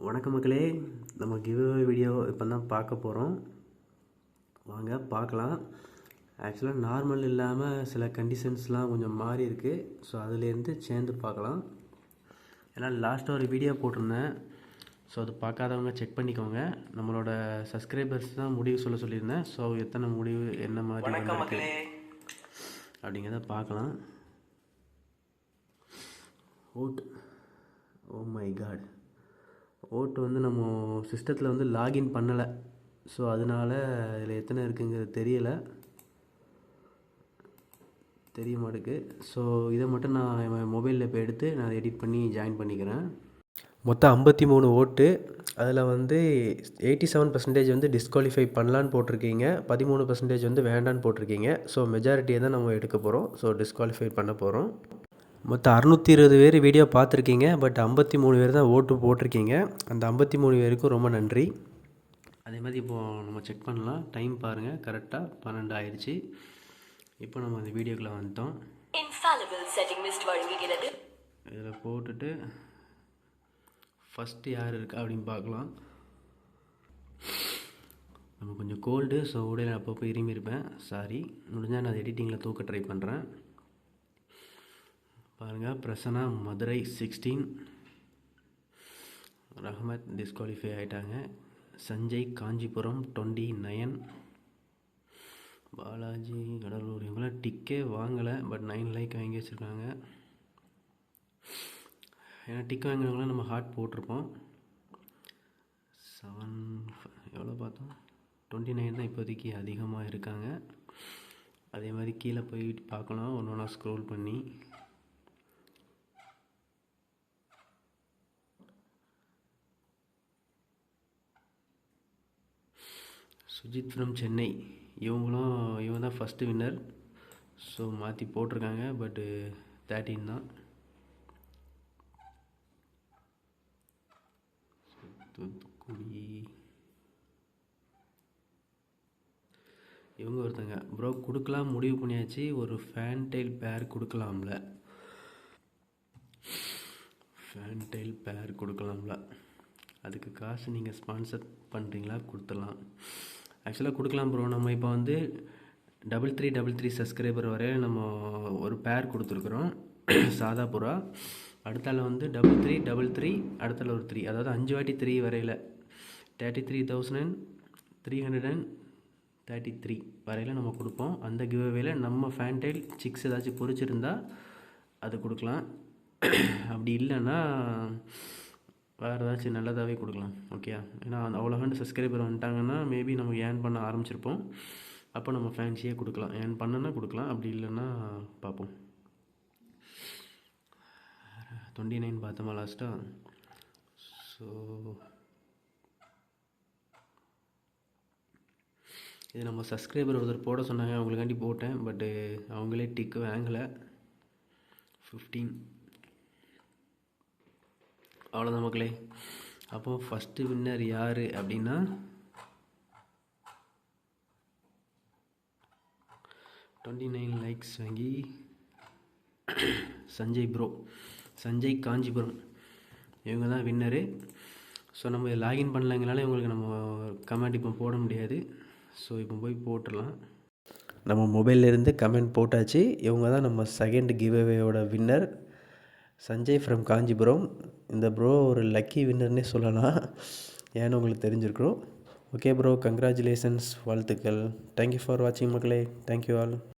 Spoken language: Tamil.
வணக்கம் மக்களே, நம்ம கிவ்அவே வீடியோ இப்போ தான் பார்க்க போகிறோம். வாங்க பார்க்கலாம். ஆக்சுவலாக நார்மல் இல்லாமல் சில கண்டிஷன்ஸ்லாம் கொஞ்சம் மாறி இருக்குது. ஸோ அதுலேருந்து சேர்ந்து பார்க்கலாம். ஏன்னா லாஸ்ட்டாக ஒரு வீடியோ போட்டிருந்தேன். ஸோ அது பார்க்காதவங்க செக் பண்ணிக்கோங்க. நம்மளோட சப்ஸ்கிரைபர்ஸ் தான் முடிவு சொல்லியிருந்தேன். ஸோ எத்தனை முடிவு என்ன மாதிரி வந்திருக்கு அப்படிங்கிறத பார்க்கலாம். ஓட் ஓ மை காட், ஓட்டு வந்து நம்ம சிஸ்டத்தில் வந்து லாகின் பண்ணலை. ஸோ அதனால் இதில் எத்தனை இருக்குங்கிறது தெரிய மாட்டேங்குது. ஸோ இதை மட்டும் நான் என் மொபைலில் இப்போ எடுத்து நான் அதை எடிட் பண்ணி ஜாயின் பண்ணிக்கிறேன். மொத்தம் 53 ஓட்டு. அதில் வந்து 87% வந்து டிஸ்குவாலிஃபை பண்ணலான்னு போட்டிருக்கீங்க, 13% வந்து வேண்டான்னு போட்டிருக்கீங்க. ஸோ மெஜாரிட்டியை தான் நம்ம எடுக்க போகிறோம். ஸோ டிஸ்குவாலிஃபை பண்ண போகிறோம். மொத்தம் 620 பேர் வீடியோ பார்த்துருக்கீங்க. பட் 53 பேர் தான் ஓட்டு போட்டிருக்கீங்க. அந்த 53 பேருக்கும் ரொம்ப நன்றி. அதே மாதிரி இப்போது நம்ம செக் பண்ணலாம். டைம் பாருங்கள், கரெக்டாக 12 ஆயிடுச்சு. இப்போ நம்ம அந்த வீடியோக்குள்ளே வந்துட்டோம். இதில் போட்டுட்டு ஃபஸ்ட்டு யார் இருக்கா அப்படின்னு பார்க்கலாம். நம்ம கொஞ்சம் கோல்டு, ஸோ உடையில் அப்பப்போ இருமி இருப்பேன், சாரி. முடிஞ்சால் நான் அதை எடிட்டிங்கில் தூக்க ட்ரை பண்ணுறேன். பாருங்கள், பிரசன்னா மதுரை 16, ரஹமத் டிஸ்குவாலிஃபை ஆகிட்டாங்க. சஞ்சய் காஞ்சிபுரம் 29, பாலாஜி கடலூர் இவங்களாம் டிக்கே வாங்கலை. பட் 9 லைக் வாங்கி வச்சுருக்காங்க. ஏன்னா டிக் வாங்கினவங்களாம் நம்ம ஹார்ட் போட்டிருப்போம். 7 எவ்வளோ பார்த்தோம், 29 தான் இப்போதைக்கு அதிகமாக இருக்காங்க. அதே மாதிரி கீழே போய் பார்க்கலாம், ஒன்று ஒன்றா ஸ்க்ரோல் பண்ணி. சுஜித் ஃப்ரம் சென்னை, இவங்க தான் ஃபஸ்ட்டு வின்னர். ஸோ மாற்றி போட்டிருக்காங்க, பட்டு 13 தான். தூத்துக்குடி இவங்க ஒருத்தங்க ப்ரோ கொடுக்கலாம் முடிவு பண்ணியாச்சு. ஒரு ஃபேன்டைல் பேர் கொடுக்கலாம்ல, அதுக்கு காசு நீங்கள் ஸ்பான்சர் பண்ணுறீங்களா? கொடுத்துடலாம். ஆக்சுவலாக கொடுக்கலாம் ப்ரோ. நம்ம இப்போ வந்து 3333 சப்ஸ்கிரைபர் வரையில் நம்ம ஒரு பேர் கொடுத்துருக்குறோம், சாதா புறா. அடுத்தால வந்து 3333, அடுத்தால ஒரு 3, அதாவது 5 வாட்டி 3 வரையில் 33,333 வரையில் நம்ம கொடுப்போம். அந்த கிவ்அவேல நம்ம ஃபேன்டைல் சிக்ஸ் ஏதாச்சும் பொறிச்சிருந்தா அது கொடுக்கலாம். அப்படி இல்லைன்னா வேறு ஏதாச்சும் நல்லதாகவே கொடுக்கலாம். ஓகே, ஏன்னா அவ்வளோ சப்ஸ்கிரைபர் வந்துட்டாங்கன்னா மேபி நம்ம ஏர்ன் பண்ண ஆரம்பிச்சிருப்போம். அப்போ நம்ம ஃபேன்சியே கொடுக்கலாம். ஏர்ன் பண்ணனா கொடுக்கலாம், அப்படி இல்லைன்னா பார்ப்போம். 29 பார்த்தோமா லாஸ்ட்டாக. ஸோ இது நம்ம சப்ஸ்கிரைபர் ஒருத்தர் போட சொன்னாங்க, அவங்களுக்காண்டி போட்டேன். பட்டு அவங்களே டிக்கு வாங்கலை. 15 அவ்வளோதான் மக்களே. அப்போது ஃபஸ்ட்டு வின்னர் யார் அப்படின்னா 29 லைக்ஸ் வாங்கி சஞ்சய் காஞ்சிபுரம் இவங்க தான் வின்னரு. ஸோ நம்ம லாகின் பண்ணலங்கனால இவங்களுக்கு நம்ம கமெண்ட் இப்போ போட முடியாது. ஸோ இப்போ போய் போட்டுடலாம். நம்ம மொபைல்லேருந்து கமெண்ட் போட்டாச்சு. இவங்க தான் நம்ம செகண்ட் கிவ்அவேயோட வின்னர், சஞ்சய் ஃப்ரம் காஞ்சிபுரம். இந்த ப்ரோ ஒரு லக்கி வின்னர்னே சொல்லலாம், ஏன்னு உங்களுக்கு தெரிஞ்சிருக்கிறோம். ஓகே ப்ரோ, கங்க்ராச்சுலேஷன்ஸ், வாழ்த்துக்கள். தேங்க்யூ ஃபார் வாட்சிங் மக்களே. Thank you all.